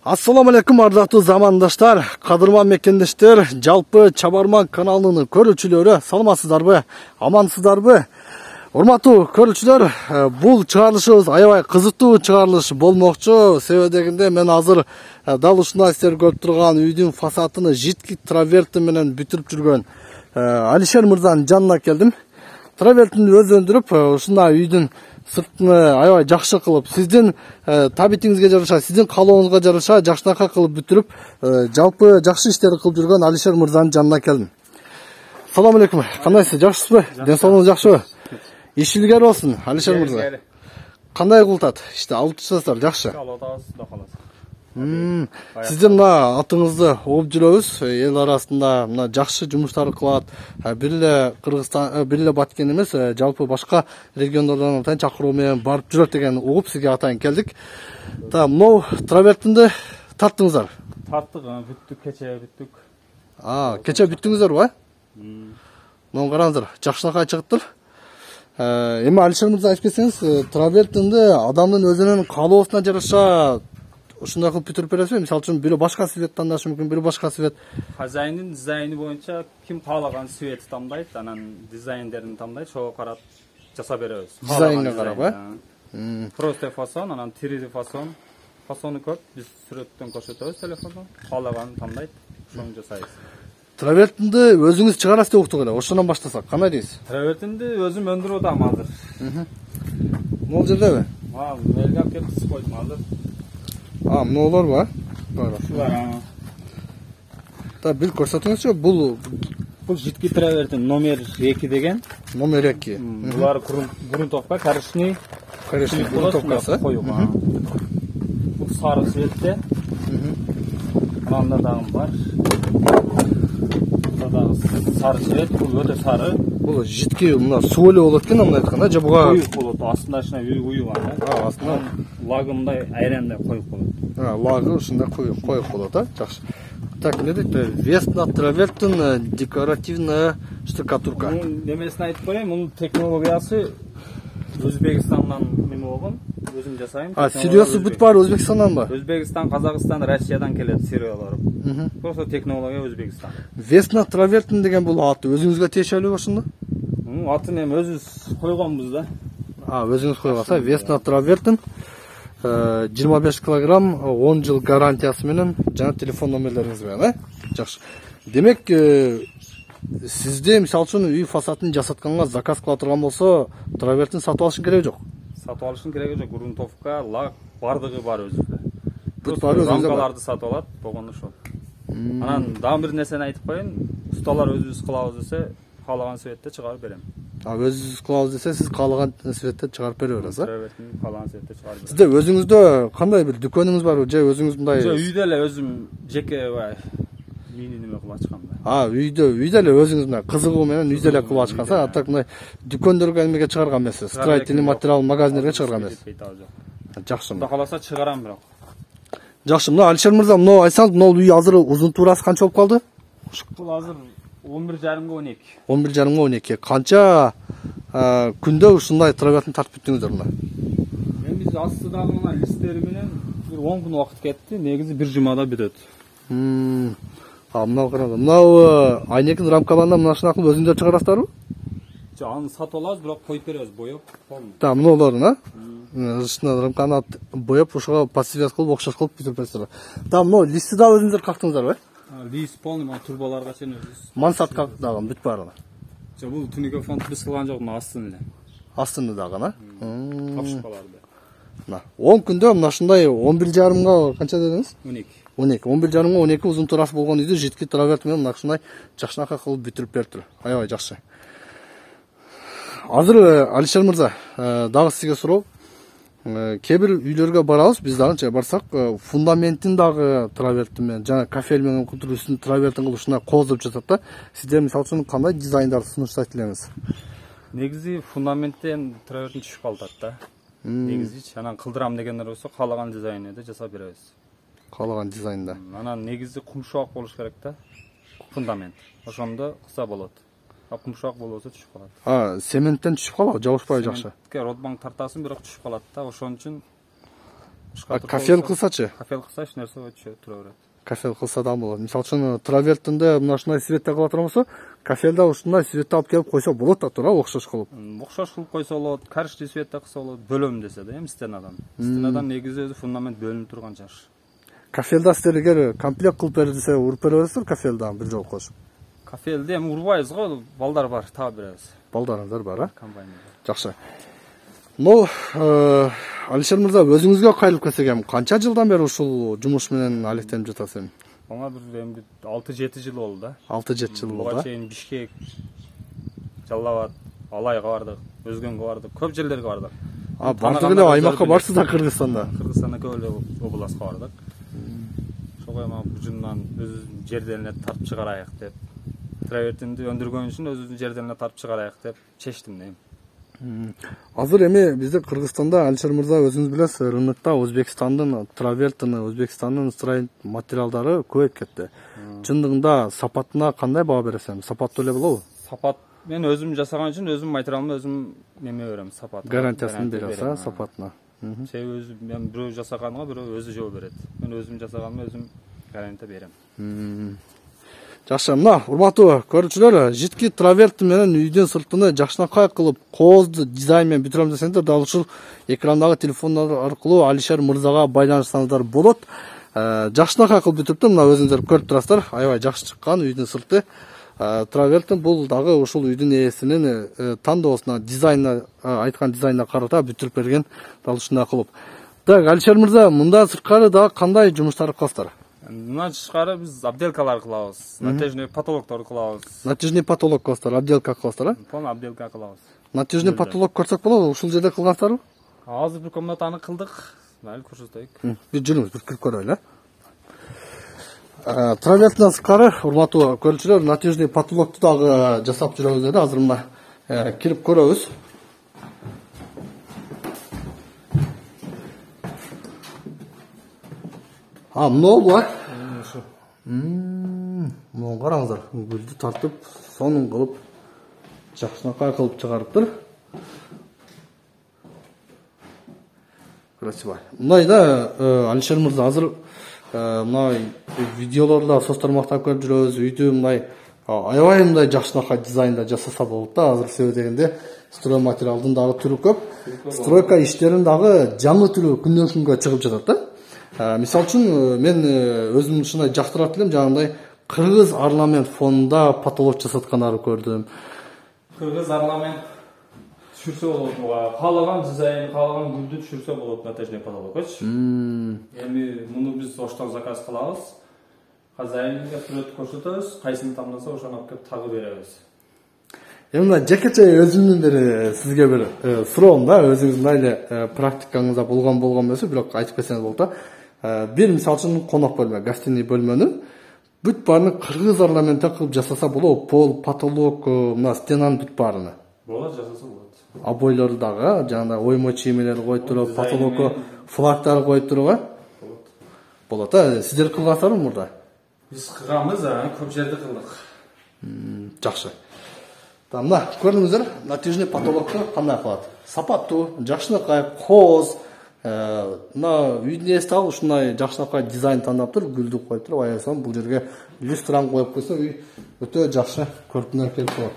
Ассаламу алейкум ардактуу замандаштар, кадырман мекендештер, жалпы Чабарман каналынын көрүүчүлөрү, саламатсыздарбы, амансыздарбы? Урматтуу көрүүчүлөр, бул чыгарылышыбыз аябай кызыктуу чыгарылыш болмокчу. Себеби дегенде мен азыр дал ушундай сиздер көрүп турган үйдүн фасадын житки траверти менен бүтүрүп жүргөн Алишер мырзанын жанына келдим. Травертин өзү өндүрүп, ушундай үйдүн сыртыны аябай жакшы кылып, сиздин табитиңизге жараша, сиздин каалооңузга жараша жакшынака кылып бүтүрүп, жалпы жакшы иштерди кылып жүргөн Алишер мырзанын жанына келдим. Салам алейкум. Кандайсыз? Жакшысызбы? Ден соолугуңуз жакшыбы? Иш илгери болсун, Алишер мырза. Кандай кылып атат? Иште алып жатасыздар, жакшы. Алып атабыз, Кудай кааласа. Сиздин мына атыңызды угуп жүрөбүз. Эл арасында мына жакшы жумуштар кылат. Бир эле Кыргызстан, бир эле Баткен эмес, жалпы башка региондордон атайын чакыруу менен барып жүрөт деген угуп сизге атайын келдик. Та могу травертинди тарттыңыздар. Тарттык, бүттүк, кече бүттүк. Кече бүттүңүздөр, Могу караңыздар, жакшынакай чыгыптыр. Эми Алишер мырза айтып кетсеңиз, травертинди адамдын өзүнүн каалоосуна жараша ушундай кылып бүтүрүп бересизби? Мисалы үчүн бирөө башка свет тандашы мүмкүн, бирөө башка свет. Хозяиндин дизайны боюнча ким каалаган светти тандайт, анан дизайндерин тандайт, ошого карап жасап беребиз. Дизайнга карап, Просто фасон, анан 3D фасон. Фасону көп, биз сүрөттөн көрсөтөбүз телефондон. Каалаганын тандайт, ошону жасайбыз. Травертинди өзүңүз чыгарасыз деп уктук эле. Ошондон баштасак, кандай дейсиз? Травертинди өзүм өндүрүп атам азыр. Могул жердеби? Элге алып келип кысып койдум азыр. Мыналар Ушулар. Бир көрсөтүңүзчү, бул житки травертин номер 2 деген. Номер 2. Булар грунтовка, коричневый. Коричневый грунтовкасы. Бул сары цветте. Анда дагы бар. Сары цвет, бул өтө сары. Бул житки мына суу эле болот экен, мындай айтканда, же буга коюк болот. Астында ушундай уюган, астында лагымдай айрандай коюк болот. Лагы ушундай коюк болот, жакшы. Так, эмне дейт? Весна травертин декоративная штукатурка. Немесин айтып коеюн, мунун технологиясы Өзбекстандан неме болгон, өзүм жасайм. Сириясы бүт баары Өзбекстанданбы? Өзбекстан, Казакстан, Россиядан келет сириялар. Просто технология Өзбекстан. Весна травертин деген бул аты өзүңүзгө тиешелүүбү ошондо? Атын эми өзүбүз койгонбуз да. Өзүңүз койгонсыз. Весна травертин 25 килограмм, 10 жыл гарантиясы менен жана телефон номерлериңиз менен, Жакшы. Демек, сизде мисалы үчүн үй фасадын жасатканга заказ кыла турган болсо, травертин сатып алыштын кереги жок. Сатып алыштын кереги жок. Грунтовка, лак бардыгы бар өзүбүздө. Бүт баары өзүбүздө. Рамкаларды сатып алат, болгону ошол. Анан дагы бир нерсени айтып коеюн. Усталар өзүбүз кылабыз десе, каалаган светте чыгарып берем. Өзүңүз кылабыз десе, сиз каалаган светте чыгарып бере бересиз, Травертин каалаган светте чыгарып берем. Сизде өзүңүздө кандай бир дүкөнүңүз барбы, же өзүңүз мындай? Жок, үйдө эле өзүм жеке мени неме кылып ачкам. Үйдө эле өзүңүз мына кызыгуу менен үйдө эле кылып ачкансыз, аттак мындай дүкөндөргө эмеге чыгарган эмессиз, строительный материал магазиндерге чыгарган эмессиз. Жакшы. Кудай кааласа чыгарам бирок. Жакшы, мына Алишер мырза, мына айтсаңыз, мына үй азыр узун туурасы канча болуп калды? Бул азыр 11,5 12. 11,5 12. Канча күндө ушундай травертин тартып бүттүңүздөр мына? Мен биз астыдагы мына листтери менен бир 10 күн убакыт кетти, негизи бир жумада бүтөт. Мына караңыз, мына айнекин рамкаларынан мына ушунака кылып өзүңдөр чыгарасыздарбы? Жок, аны сатып алабыз, бирок коюп беребиз, боеп. Мыналарын, ушуна рамканы боеп, ошого подсвет кылып, окшош кылып бүтүрүп бересиздер. Мына листти дагы өзүңдөр кактыңыздарбы? Лист полный, мына турбаларга чейин өзүбүз. Мансатка дагы бүт баарына. Жок, бул түнүкө фонд биз кылган жок, мына астын эле. Астында дагы, Капшыкаларды. Мына 10 күндө мына ушундай 11,5 канча дедиңиз? 12. 11,5 12 узун турасы болгон үйдү житки траверт менен мына ушундай жакшынака кылып бүтүрүп бериптир. Аябай жакшы. Азыр Алишер мырза, дагы сизге суроо. Кээ бир үйлөргө барабыз, биз дагы барсак, фундаментин дагы траверт менен, жана кафель менен кылып үстүн травертин кылып ушундай кооздоп жатат да. Сиздер мисалы үчүн кандай дизайндарды сунуштайт элеңиз? Негизи фундаменттен травертин түшүп калат да. Негизи, анан кылдырам дегендер болсо, каалаган дизайнды жасап беребиз. Каалаган дизайнда. Анан негизи кумшуак болуш керек да. Фундамент. Ошондо кылса болот. Кумшуак болбосо түшүп калат. Цементтен түшүп калабы, жабышпайбы жакшы? Цементке ротбанк тартасың, бирок түшүп калат да. Ошон үчүн Кафел кылсачы? Кафел кылса эч нерсе тура берет. Кафел кылса да болот. Мисалы үчүн травертинде мына ушундай светте кыла турган болсо, кафелде ушундай светти алып келип койсо болот да туура окшош кылып. Окшош кылып койсо болот, каршты светте кылса болот, бөлөм десе да, эми стенадан. Стенадан негизи өзү фундамент бөлүнүп турган жакшы. Кафелде силер эгер комплект кылып бер десе, уруп бере бересиздер кафелден бир жолу кошуп. Кафелде эми урбайбыз го, балдар бар, таап беребиз. Балдарыңыздар бар, а? Комбайнда. Жакшы. Ну, Алишер мырза, өзүңүзгө кайрылып келсек эми, канча жылдан бери ушул жумуш менен алектенип жатасыз эми? Ага бир эми 6-7 жыл болду да. 6-7 жыл болду. Буга чейин Бишкек, Жалал Абад, Алайга бардык, Өзгөнгө бардык, көп жерлерге бардык. Бардык эле аймакка барсыз да Кыргызстанда. Кыргызстанда көп эле областка бардык. Ошого эми бужундан өзүбүздүн жерден эле тартып чыгарайык деп, травертинди өндүргөн үчүн өзүбүздүн жерден эле тартып чыгарайык деп чечтим да эми. Азыр эми бизде Кыргызстанда Алишер мырза өзүңүз билесиз, рынокто Өзбекстандын травертини, Өзбекстандын строитель материалдары көбөйүп кетти. Чындыгында сапатына кандай баа бересиз? Сапаттуу эле болобу? Сапат мен өзүм жасаган үчүн өзүм материалымды өзүм неме берем, сапат. Гарантиясын бересиз, сапатына. Себеби өзүм мен бирөө жасаганга бирөө өзү жооп берет. Мен өзүм жасаганыма өзүм гарантия берем. Жакшы, мына урматтуу көрүүчүлөр, житки траверт менен үйдүн сыртыны жакшынакай кылып, коозду дизайн менен бүтүрөм десеңиздер, дал ушул экрандагы телефондар аркылуу Алишер мырзага байланышсаңыздар болот. Жакшынакай кылып бүтүрүптүр, мына өзүңүздөр көрүп турасыздар. Аябай жакшы чыккан үйдүн сырты. Травертин бул дагы ушул үйдүн ээсинин тандоосуна, дизайнына, айткан дизайнына карата бүтүрүп берген, дал ушундай кылып. Так, Алишер мырза, мындан сырткары дагы кандай жумуштар кыласыздар? Мындан тышкары биз обделкалар кылабыз, натяжный потолоктор кылабыз. Натяжный потолок кыласыздар, обделка кыласыздар, а? Полный обделка кылабыз. Натяжный потолок көрсөк болобу? Ушул жерде кылгансыздарбы? Азыр бир комнатаны кылдык. Майыл көрсөтөйүк. Бир жүрүңүз, бир кирип көрөлү. Травертинен сырткары, урматтуу көрүүчүлөр, натяжный потолокту дагы жасап жүрөбүз деди. Азыр мына кирип көрөбүз. Мынау бар. Мынау караңыздар, гүлдү тартып, сонун кылып, жакшынакай кылып чыгарыптыр. Красиво. Мындай да, Алишер мырза, азыр мына видеолорда соц тармактан көрүп жүрөбүз, үйдү мындай аябай мындай жакшынакай дизайнда жасаса болот да. Азыр себеби дегенде строй материалдын дагы түрү көп. Стройка иштерин дагы жаңы түрү күндөн күнгө чыгып жатат да. Мисалы үчүн мен өзүм ушундай жактырат элем, жанагындай кыргыз орнамент фонунда потолок жасаткандарды көрдүм. Кыргыз орнамент түшүрсө болот буга. Каалаган дизайн, каалаган гүлдү түшүрсө болот натяжный потолокчу. Эми муну биз оштон заказ кылабыз. Хозяинге сүрөт көрсөтөбүз, кайсыны тандаса ошону алып келип тагып беребиз. Эми мына жекече өзүмдүн бир сизге бир суроом да, өзүңүздүн мындай практикаңызда болгон эмес, бирок айтып кетсеңиз болот да. Бир мисалы үчүн конок бөлмө, гостиный бөлмөнү бүт баарын кыргыз орнаментте кылып жасаса болобу? Пол, потолок, мына стенанын бүт баарыны. Болот, жасаса болот. Обойлорду дагы, жанагындай оймо чиймелерди коюп туруп, потолокко флагтарды коюп туруп, Болот. Болот, сиздер кылгансыздарбы мурда? Биз кылганбыз, көп жерде кылдык. Жакшы. Мына көрдүңүздөр, натяжный потолокту кандай кылат? Сапаттуу, жакшынакай, кооз. Мына үйдүн ээси дагы ушундай жакшынакай дизайн тандап туруп, гүлдү коюп туруп, аясам бул жерге люстраны коюп койсо, үй өтө жакшы көркүнөн келип калат.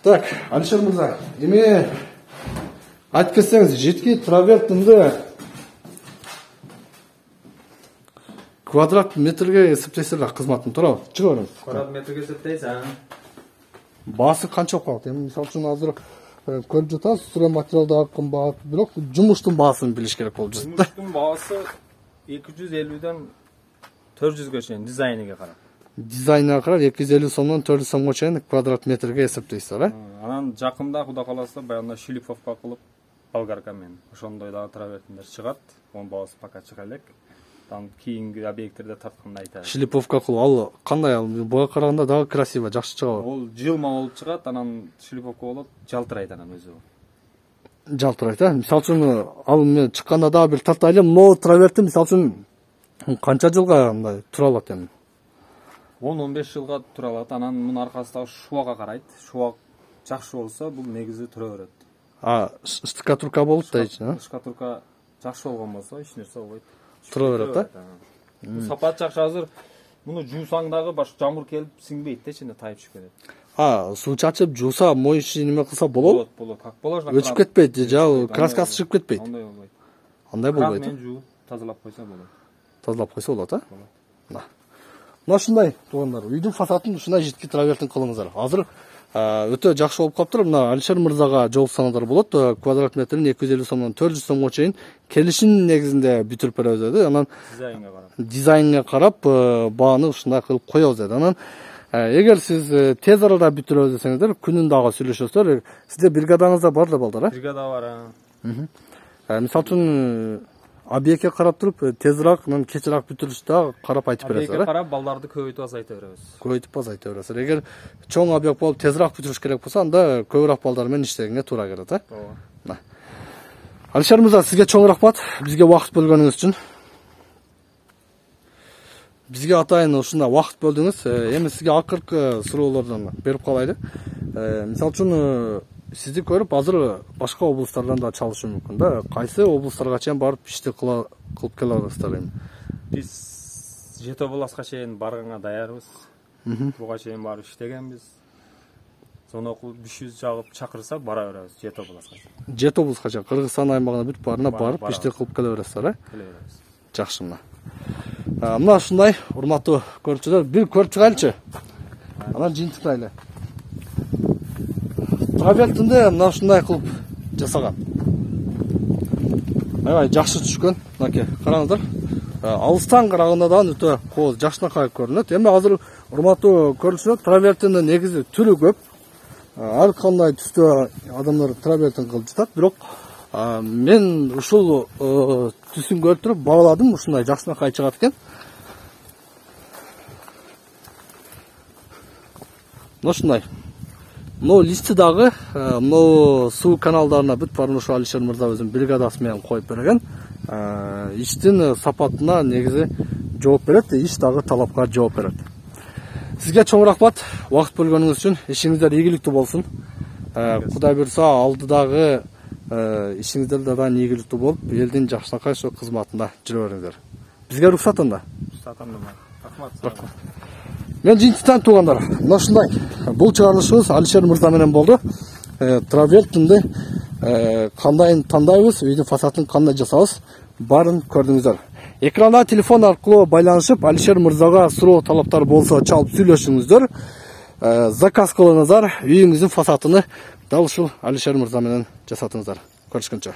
Так, Алишер мырза, эми айтып кетсеңиз, жетки травертинди квадрат метрге эсептейсиздер кызматын, туурабы? Чыга бериңиз. Квадрат метрге эсептейсиз, Баасы канча болуп калат? Эми мисалы үчүн азыр көрүп жатабыз, строй материалдар кымбат, бирок жумуштун баасын билиш керек болуп жатат. Жумуштун баасы 250ден 400ге чейин дизайниге карап. Дизайнга карап 250 сомдон 400 сомго чейин квадрат метрге эсептейсиздер, Анан жакында Куда кааласа баягындай шлиповка кылып, болгарка менен ошондой дагы травертиндер чыгат. Онун баасы пока чыга элек. Кийинки объекттерде тартканда айтат. Шлиповка кылып, ал кандай, ал буга караганда дагы красиво, жакшы чыгабы? Ол жылма болуп чыгат, анан шлиповка болот, жалтырайт анан өзү. Жалтырайт, Мисалы үчүн ал мен чыкканда дагы бир тартайлы, могу траверти мисалы үчүн канча жылга мындай тура алат эми? 10-15 жылга тура алат. Анан мунун аркасындагы шубага карайт. Шубак жакшы болсо, бул негизи тура берет. Штукатурка болуп да ичи, Штукатурка жакшы болгон болсо эч нерсе болбойт. Тура берет да? Сапат жакшы азыр. Муну жуусаң дагы баш жамгыр келип сиңбейт да, ичине тайып чыгып кетет. Суу чачып, жууса, моюши неме кылса болобу? Болот. Как болот? Өчүп кетпейт, же краскасы чыгып кетпейт. Андай болбойт. Андай болбойт. Мен жууп, тазалап койсо болот. Тазалап койсо болот, а? Мына ушундай туугандар, үйдүн фасадын ушундай житки травертин кылыңыздар. Азыр өтө жакшы болуп калыптыр. Мына Алишер мырзага жолуксаңыздар болот. Квадрат метрин 250 сомдон 400 сомго чейин келишим негизинде бүтүрүп беребиз деди. Анан дизайнга карап бааны ушундай кылып коебуз деди. Анан эгер сиз тез арада бүтүрөбүз десеңиздер, күнүн дагы сүйлөшөсүздөр. Сизде бригадаңызда бар да балдар, а? Бригада бар. Мисалы үчүн объектке карап туруп, тезирээк, анан кечирээк бүтүрүштү да карап айтып бересиз. Объектке карап балдарды көбөйтүп азайта беребиз. Көбөйтүп азайта бересиз. Эгер чоң объект болуп тезирээк бүтүрүш керек болсо, анда көбүрөөк балдар менен иштегенге туура келет, а? Ооба. Алишер мырза, сизге чоң рахмат. Бизге убакыт бөлгөнүңүз үчүн. Бизге атайын ушундай убакыт бөлдүңүз. Эми сизге акыркы суроолордон берип калайлы. Мисалы үчүн сизди көрүп азыр башка облустардан да чалышы мүмкүн да. Кайсы облустарга чейин барып ишти кылып келе аласыздар эми? Биз Жети областка чейин барганга даярбыз. Буга чейин барып иштегенбиз. Сонокул бүшүз жагып чакырса бара беребиз Жети областка. Жети областка чейин Кыргызстан аймагына бүт баарына барып ишти кылып келе бересиздер, а? Келе беребиз. Жакшы мына. Мына ушундай урматтуу көрүүчүлөр, бир көрүп чыгайлычы. Анан жыйынтыктайлы. Травертинде мына ушундай кылып жасаган. Аябай жакшы түшкөн. Мынакей, караңыздар. Алыстан караганда да өтө кооз жакшынакай көрүнөт. Эми азыр урматтуу көрүүчүлөр, травертиндин негизи түрү көп. Ар кандай түстө адамдар травертин кылып жатат, бирок мен ушул түсүн көрүп туруп бааладым, ушундай жакшынакай чыгат экен. Мына ушундай. Мына листи дагы, мына суу каналдарына бүт баарын ушу Алишер мырза өзүнүн бригадасы менен коюп берген. Иштин сапатына негизи жооп берет, иш дагы талапка жооп берет. Сизге чоң рахмат, убакыт бөлгөнүңүз үчүн. Ишиңиздер ийгиликтүү болсун. Кудай буйрса, алдыдагы ишиңиздер да ийгиликтүү болуп, элдин жакшынакай ошо кызматында жүрө бериңиздер. Бизге рухсат анда. Рахмат. Мен жыйынтыктан туугандар, мына ушундай. Бул чыгарылышыбыз Алишер мырза менен болду. Травертинди кандайын тандайбыз, үйдүн фасадын кандай жасабыз, баарын көрдүңүздөр. Экранда телефон аркылуу байланышып, Алишер мырзага суроо талаптар болсо чалып сүйлөшүңүздөр. Заказ кылыңыздар, үйүңүздүн фасадын дал ушул Алишер мырза менен жасатыңыздар. Көрүшкөнчө.